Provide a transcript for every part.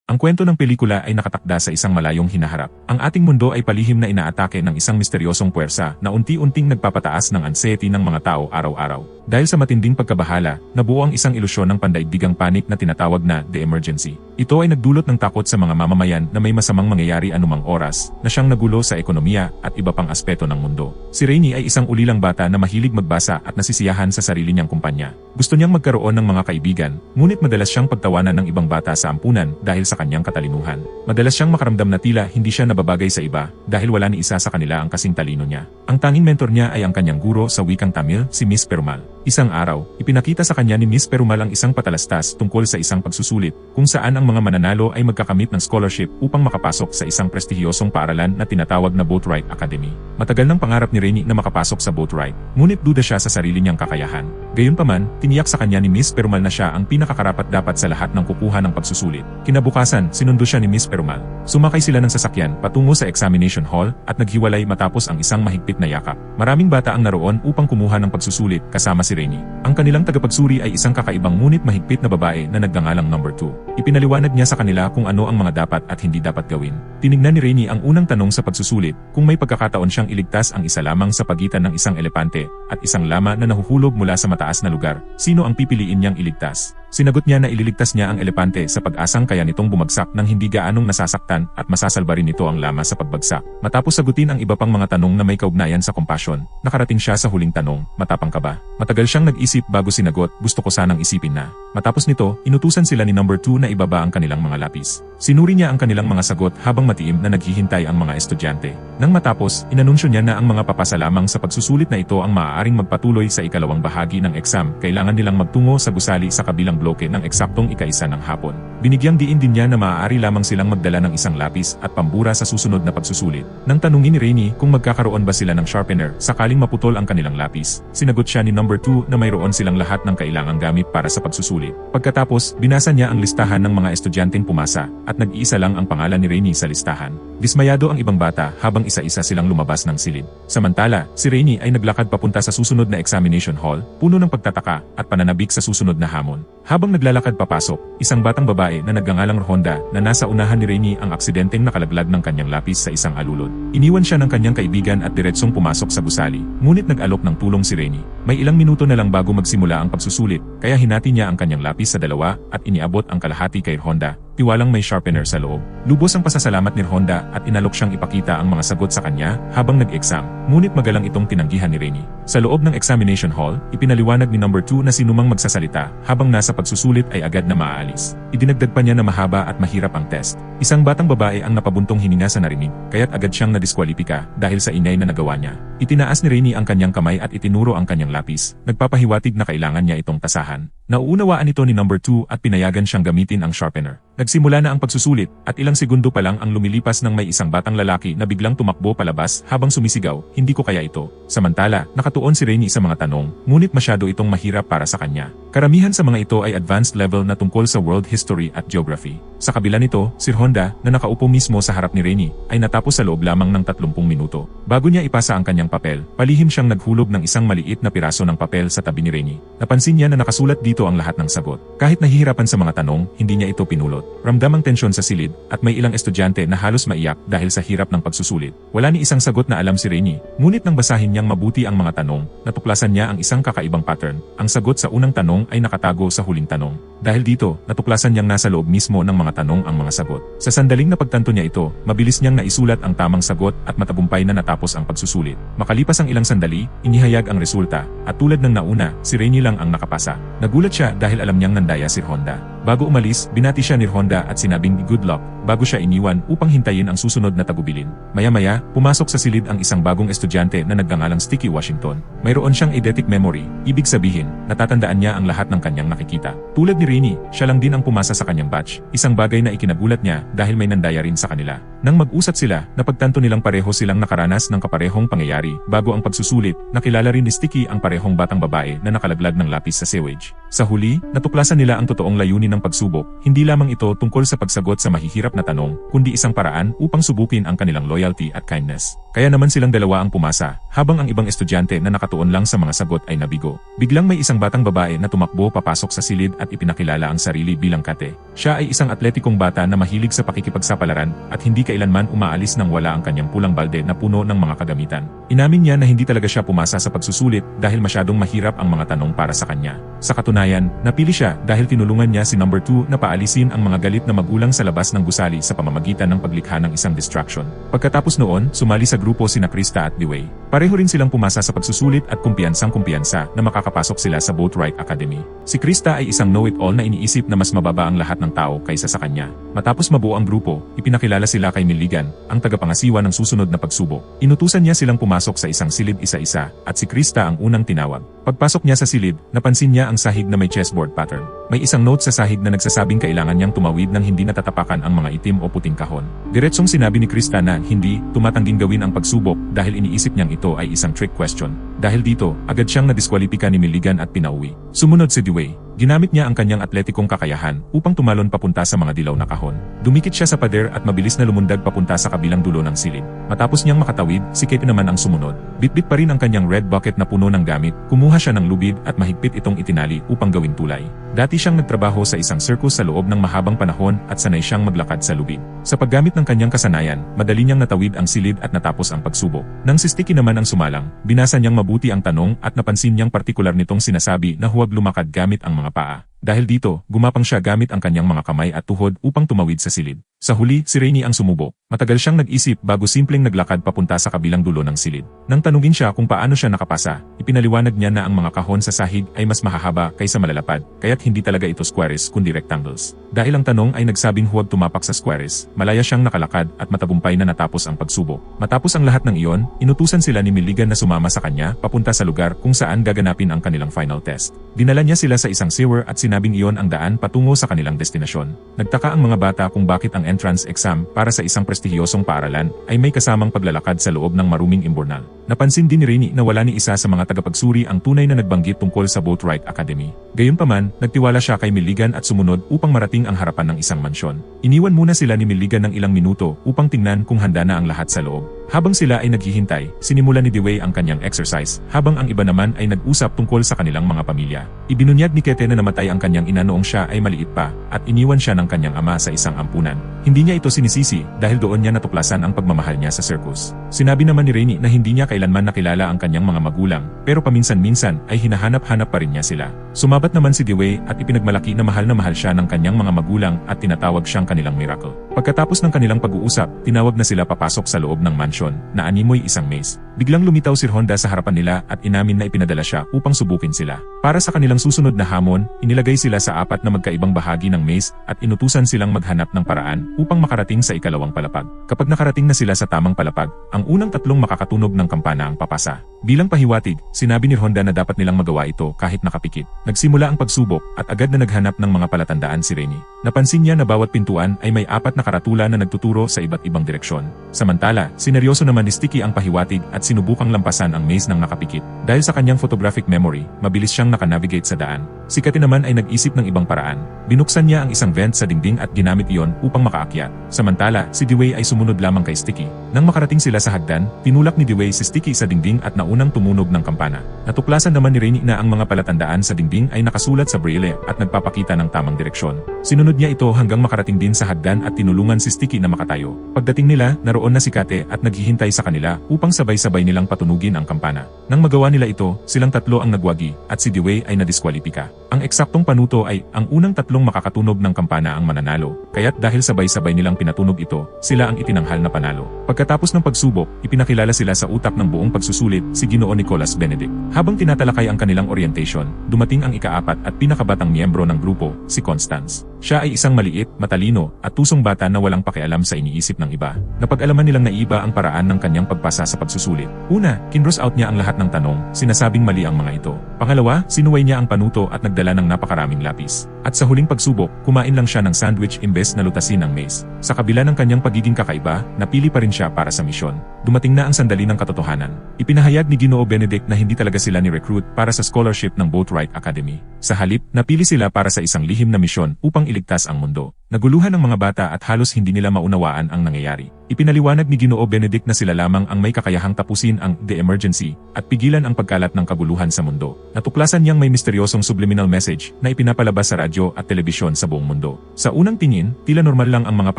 Ang kwento ng pelikula ay nakatakda sa isang malayong hinaharap. Ang ating mundo ay palihim na inaatake ng isang misteryosong puwersa na unti-unting nagpapataas ng anxiety ng mga tao araw-araw. Dahil sa matinding pagkabahala, nabuo ang isang ilusyon ng pandaigdigang panik na tinatawag na The Emergency. Ito ay nagdulot ng takot sa mga mamamayan na may masamang mangyayari anumang oras, na siyang nagulo sa ekonomiya at iba pang aspeto ng mundo. Si Rainy ay isang ulilang bata na mahilig magbasa at nasisiyahan sa sarili niyang kumpanya. Gusto niyang magkaroon ng mga kaibigan, ngunit madalas siyang pagtawanan ng ibang bata sa ampunan dahil sa kanyang katalinuhan. Madalas siyang makaramdam na tila hindi siya nababagay sa iba dahil wala ni isa sa kanila ang kasing talino niya. Ang tanging mentor niya ay ang kanyang guro sa wikang Tamil, si Miss Perumal. Isang araw, ipinakita sa kanya ni Miss Perumal ang isang patalastas tungkol sa isang pagsusulit, kung saan ang mga mananalo ay magkakamit ng scholarship upang makapasok sa isang prestihiyosong paaralan na tinatawag na Boatwright Academy. Matagal ng pangarap ni Rainy na makapasok sa Boatwright, ngunit duda siya sa sarili niyang kakayahan. Gayunpaman, tiniyak sa kanya ni Miss Perumal na siya ang pinakakarapat-dapat sa lahat ng kukuha ng pagsusulit. Kinabukasan, sinundo siya ni Miss Perumal. Sumakay sila ng sasakyan patungo sa examination hall at naghiwalay matapos ang isang mahigpit na yakap. Maraming bata ang naroon upang kumuha ng pagsusulit kasama si Rainy. Ang kanilang tagapagsuri ay isang kakaibang ngunit mahigpit na babae na nagngangalang number 2. Ipinaliwanag niya sa kanila kung ano ang mga dapat at hindi dapat gawin. Tinignan ni Rainy ang unang tanong sa pagsusulit, kung may pagkakataon siyang iligtas ang isa lamang sa pagitan ng isang elepante at isang lama na nahuhulog mula sa mataas na lugar, sino ang pipiliin niyang iligtas? Sinagot niya na ililigtas niya ang elepante sa pag-asang kaya nitong bumagsak nang hindi gaanong nasasaktan at masasalba rin nito ang lama sa pagbagsak. Matapos sagutin ang iba pang mga tanong na may kaugnayan sa compassion, nakarating siya sa huling tanong, matapang ka ba? Matagal siyang nag-isip bago sinagot, gusto ko sanang isipin na. Matapos nito, inutusan sila ni number 2 na ibaba ang kanilang mga lapis. Sinuri niya ang kanilang mga sagot habang matiim na naghihintay ang mga estudyante. Nang matapos, inanunsyo niya na ang mga papasa lamang sa pagsusulit na ito ang maaaring magpatuloy sa ikalawang bahagi ng exam, kailangan nilang magtungo sa gusali sa kabilang bloke ng eksaktong ika-1 ng hapon. Binigyang diin din niya na maaari lamang silang magdala ng isang lapis at pambura sa susunod na pagsusulit. Nang tanungin ni Rainy kung magkakaroon ba sila ng sharpener sakaling maputol ang kanilang lapis, sinagot siya ni number 2 na mayroon silang lahat ng kailangang gamit para sa pagsusulit. Pagkatapos, binasa niya ang listahan ng mga estudyanteng pumasa at nag-iisa lang ang pangalan ni Rainy sa listahan. Dismayado ang ibang bata habang isa-isa silang lumabas ng silid. Samantala, si Rainy ay naglakad papunta sa susunod na examination hall, puno ng pagtataka at pananabik sa susunod na hamon. Habang naglalakad papasok, isang batang babae na nagngangalang Honda na nasa unahan ni Rainy ang aksidenteng nakalaglag ng kanyang lapis sa isang alulod. Iniwan siya ng kanyang kaibigan at diretsong pumasok sa gusali, ngunit nag-alok ng tulong si Rainy. May ilang minuto na lang bago magsimula ang pagsusulit, kaya hinati niya ang kanyang lapis sa dalawa at iniabot ang kalahati kay Honda. Tiwalang may sharpener sa loob. Lubos ang pasasalamat ni Honda at inalok siyang ipakita ang mga sagot sa kanya habang nag-exam, ngunit magalang itong tinanggihan ni Rainy. Sa loob ng examination hall, ipinaliwanag ni number 2 na sinumang magsasalita habang nasa pagsusulit ay agad na maaalis. Idinagdag pa niya na mahaba at mahirap ang test. Isang batang babae ang napabuntong hininga sa narinig, kaya't agad siyang nadiskwalipika dahil sa ingay na nagawa niya. Itinaas ni Rainy ang kanyang kamay at itinuro ang kanyang lapis, nagpapahiwatig na kailangan niya itong tasahan. Nauunawaan ito ni number 2 at pinayagan siyang gamitin ang sharpener. Nagsimula na ang pagsusulit at ilang segundo pa lang ang lumilipas nang may isang batang lalaki na biglang tumakbo palabas habang sumisigaw, hindi ko kaya ito. Samantala, nakatuon si Rainy sa mga tanong, ngunit masyado itong mahirap para sa kanya. Karamihan sa mga ito ay advanced level na tungkol sa world history at geography. Sa kabila nito, si Honda, na nakaupo mismo sa harap ni Rainy, ay natapos sa loob lamang ng 30 minuto. Bago niya ipasa ang kanyang papel, palihim siyang naghulog ng isang maliit na piraso ng papel sa tabi ni Rainy. Napansin niya na nakasulat dito ang lahat ng sagot. Kahit nahihirapan sa mga tanong, hindi niya ito pinulot. Ramdam ang tensyon sa silid at may ilang estudyante na halos maiyak dahil sa hirap ng pagsusulit. Wala ni isang sagot na alam si Rainy, ngunit nang basahin niyang mabuti ang mga tanong, natuklasan niya ang isang kakaibang pattern. Ang sagot sa unang tanong ay nakatago sa huling tanong. Dahil dito, natuklasan niyang nasa loob mismo ng mga tanong ang mga sagot. Sa sandaling napagtanto niya ito, mabilis niyang naisulat ang tamang sagot at matagumpay na natapos ang pagsusulit. Makalipas ang ilang sandali, inihayag ang resulta, at tulad ng nauna, si Rainy lang ang nakapasa. Nagulat siya dahil alam niyang nandaya si Honda. Bago umalis, binati siya ni Honda at sinabing good luck, bago siya iniwan upang hintayin ang susunod na tagubilin. Maya-maya, pumasok sa silid ang isang bagong estudyante na nagngangalang Sticky Washington. Mayroon siyang eidetic memory, ibig sabihin, natatandaan niya ang lahat ng kanyang nakikita. Tulad ni Rainy, siya lang din ang pumasa sa kanyang batch, isang bagay na ikinagulat niya dahil may nandaya rin sa kanila. Nang mag-usap sila, napagtanto nilang pareho silang nakaranas ng kaparehong pangyayari. Bago ang pagsusulit, nakilala rin ni Sticky ang parehong batang babae na nakalaglag ng lapis sa sewage. Sa huli, natuklasan nila ang totoong layunin ng pagsubok, hindi lamang ito tungkol sa pagsagot sa mahihirap na tanong, kundi isang paraan upang subukin ang kanilang loyalty at kindness. Kaya naman silang dalawa ang pumasa, habang ang ibang estudyante na nakatuon lang sa mga sagot ay nabigo. Biglang may isang batang babae na tumakbo papasok sa silid at ipinakilala ang sarili bilang Kate. Siya ay isang atletikong bata na mahilig sa pakikipagsapalaran at hindi kailanman umaalis nang wala ang kanyang pulang balde na puno ng mga kagamitan. Inamin niya na hindi talaga siya pumasa sa pagsusulit dahil masyadong mahirap ang mga tanong para sa kanya. Sa katunayan, napili siya dahil tinulungan niya si number 2 na paalisin ang mga galit na magulang sa labas ng gusali sa pamamagitan ng paglikha ng isang distraction. Pagkatapos noon, sumali sa grupo sina Krista at Dewey. Pareho rin silang pumasa sa pagsusulit at kumpiyansang-kumpiyansa na makakapasok sila sa Boatwright Academy. Si Krista ay isang know-it-all na iniisip na mas mababa ang lahat ng tao kaysa sa kanya. Matapos mabuo ang grupo, ipinakilala sila kay Milligan, ang tagapangasiwa ng susunod na pagsubok. Inutusan niya silang pumasok sa isang silid isa-isa, at si Krista ang unang tinawag. Pagpasok niya sa silid, napansin niya ang sahig na may chessboard pattern. May isang note sa sahig na nagsasabing kailangan niyang tumawid ng hindi natatapakan ang mga itim o puting kahon. Diretsong sinabi ni Krista na hindi tumatangging gawin ang pagsubok dahil iniisip niyang ito ay isang trick question. Dahil dito, agad siyang nadiskwalipika ni Milligan at pinauwi. Sumunod si Dewey. Ginamit niya ang kanyang atletikong kakayahan upang tumalon papunta sa mga dilaw na kahon. Dumikit siya sa pader at mabilis na lumundag papunta sa kabilang dulo ng silid. Matapos niyang makatawid, si Kate naman ang sumunod. Bitbit pa rin ang kanyang red bucket na puno ng gamit, kumuha siya ng lubid at mahigpit itong itinali upang gawing tulay. Dati siyang nagtrabaho sa isang circus sa loob ng mahabang panahon at sanay siyang maglakad sa lubid. Sa paggamit ng kanyang kasanayan, madali niyang natawid ang silid at natapos ang pagsubok. Nang si Sticky naman ang sumalang, binasa niyang mabuti ang tanong at napansin niyang partikular nitong sinasabi na huwag lumakad gamit ang mga paa. Dahil dito, gumapang siya gamit ang kanyang mga kamay at tuhod upang tumawid sa silid. Sa huli, si Rainy ang sumubok. Matagal siyang nag-isip bago simpleng naglakad papunta sa kabilang dulo ng silid. Nang tanungin siya kung paano siya nakapasa, ipinaliwanag niya na ang mga kahon sa sahig ay mas mahahaba kaysa malalapad, kaya't hindi talaga ito squares kundi rectangles. Dahil ang tanong ay nagsabing huwag tumapak sa squares, malaya siyang nakalakad at matagumpay na natapos ang pagsubok. Matapos ang lahat ng iyon, inutusan sila ni Milligan na sumama sa kanya papunta sa lugar kung saan gaganapin ang kanilang final test. Dinala niya sila sa isang sewer at sinabing iyon ang daan patungo sa kanilang destinasyon. Nagtaka ang mga bata kung bakit ang entrance exam para sa isang prestihiyosong paaralan ay may kasamang paglalakad sa loob ng maruming imburnal. Napansin din ni Rainy na wala ni isa sa mga tagapagsuri ang tunay na nagbanggit tungkol sa Boatwright Academy. Gayunpaman, nagtiwala siya kay Milligan at sumunod upang marating ang harapan ng isang mansyon. Iniwan muna sila ni Milligan ng ilang minuto upang tingnan kung handa na ang lahat sa loob. Habang sila ay naghihintay, sinimula ni Dewey ang kanyang exercise, habang ang iba naman ay nag-usap tungkol sa kanilang mga pamilya. Ibinunyag ni Kate na namatay ang kanyang ina noong siya ay maliit pa, at iniwan siya ng kanyang ama sa isang ampunan. Hindi niya ito sinisisi dahil doon niya natuklasan ang pagmamahal niya sa circus. Sinabi naman ni Rainy na hindi niya kailanman nakilala ang kanyang mga magulang, pero paminsan-minsan ay hinahanap-hanap pa rin niya sila. Sumabat naman si Dewey at ipinagmalaki na mahal siya ng kanyang mga magulang at tinatawag siyang kanilang miracle. Pagkatapos ng kanilang pag-uusap, tinawag na sila papasok sa loob ng mansion na animoy isang maze. Biglang lumitaw si Honda sa harapan nila at inamin na ipinadala siya upang subukin sila. Para sa kanilang susunod na hamon, inilagay sila sa apat na magkaibang bahagi ng maze at inutusan silang maghanap ng paraan upang makarating sa ikalawang palapag. Kapag nakarating na sila sa tamang palapag, ang unang tatlong makakatunog ng kampana ang papasa. Bilang pahiwatig, sinabi ni Honda na dapat nilang magawa ito kahit nakapikit. Nagsimula ang pagsubok at agad na naghanap ng mga palatandaan si Rainy. Napansin niya na bawat pintuan ay may apat na karatula na nagtuturo sa iba't ibang direksyon. Samantala, sineryoso naman ni Sticky ang pahiwatig at sinubukang lampasan ang maze ng nakapikit. Dahil sa kanyang photographic memory, mabilis siyang nakanavigate sa daan. Si Kate naman ay nag-isip ng ibang paraan. Binuksan niya ang isang vent sa dingding at ginamit iyon upang makaakyat. Samantala, si Dewey ay sumunod lamang kay Sticky. Nang makarating sila sa hagdan, tinulak ni Dewey si Sticky sa dingding at naunang tumunog ng kampana. Natuklasan naman ni Rainy na ang mga palatandaan sa dingding ay nakasulat sa braille at nagpapakita ng tamang direksyon. Sinunod niya ito hanggang makarating din sa hagdan at tinulungan si Sticky na makatayo. Pagdating nila, naroon na si Kate at naghihintay sa kanila upang sabay-sabay nilang patunugin ang kampana. Nang magawa nila ito, silang tatlo ang nagwagi at si Dewey ay nadiskwalipika. Ang eksaktong panuto ay ang unang tatlong makakatunog ng kampana ang mananalo, kaya't dahil sabay-sabay nilang pinatunog ito, sila ang itinanghal na panalo. Pagkatapos ng pagsubok, ipinakilala sila sa utak ng buong pagsusulit si Ginoo Nicholas Benedict. Habang tinatalakay ang kanilang orientation, dumating ang ikaapat at pinakabatang miyembro ng grupo, si Constance. Siya ay isang maliit, matalino, at tusong bata na walang pakialam sa iniisip ng iba. Napag-alaman nilang naiba ang paraan ng kanyang pagpasa sa pagsusulit. Una, kinross out niya ang lahat ng tanong, sinasabing mali ang mga ito. Pangalawa, sinuway niya ang panuto at nagdala ng napakaraming lapis. At sa huling pagsubok, kumain lang siya ng sandwich imbes na lutasin ng maze. Sa kabila ng kanyang pagiging kakaiba, napili pa rin siya para sa misyon. Dumating na ang sandali ng katotohanan. Ipinahayag ni Ginoo Benedict na hindi talaga sila ni-recruit para sa scholarship ng Boatwright Academy. Sa halip, napili sila para sa isang lihim na misyon upang upang iligtas ang mundo. Naguluhan ng mga bata at halos hindi nila maunawaan ang nangyayari. Ipinaliwanag ni Ginoo Benedict na sila lamang ang may kakayahang tapusin ang The Emergency at pigilan ang pagkalat ng kaguluhan sa mundo. Natuklasan niyang may misteryosong subliminal message na ipinapalabas sa radyo at telebisyon sa buong mundo. Sa unang tingin, tila normal lang ang mga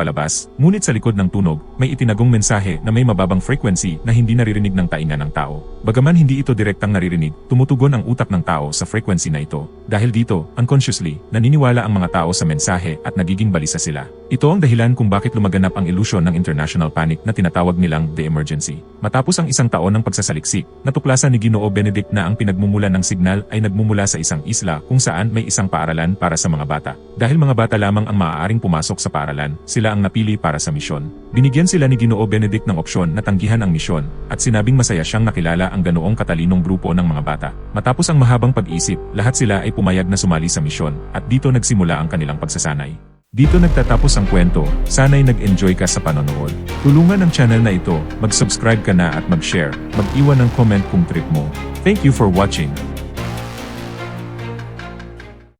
palabas, ngunit sa likod ng tunog, may itinagong mensahe na may mababang frequency na hindi naririnig ng tainga ng tao. Bagaman hindi ito direktang naririnig, tumutugon ang utak ng tao sa frequency na ito. Dahil dito, unconsciously, naniniwala ang mga tao sa mensahe at nagiging balisa sila. Ito ang dahilan kung bakit lumaganap ang ilusyon ng international panic na tinatawag nilang The Emergency. Matapos ang isang taon ng pagsasaliksik, natuklasan ni Ginoo Benedict na ang pinagmumulan ng signal ay nagmumula sa isang isla kung saan may isang paaralan para sa mga bata. Dahil mga bata lamang ang maaaring pumasok sa paaralan, sila ang napili para sa misyon. Binigyan sila ni Ginoo Benedict ng opsyon na tanggihan ang misyon at sinabing masaya siyang nakilala ang ganoong katalinong grupo ng mga bata. Matapos ang mahabang pag-isip, lahat sila ay pumayag na sumali sa misyon at dito nagsimula ang kanilang pagsasanay. Dito nagtatapos ang kwento, sana'y nag-enjoy ka sa panonood. Tulungan ang channel na ito, mag-subscribe ka na at mag-share, mag-iwan ng comment kung trip mo. Thank you for watching.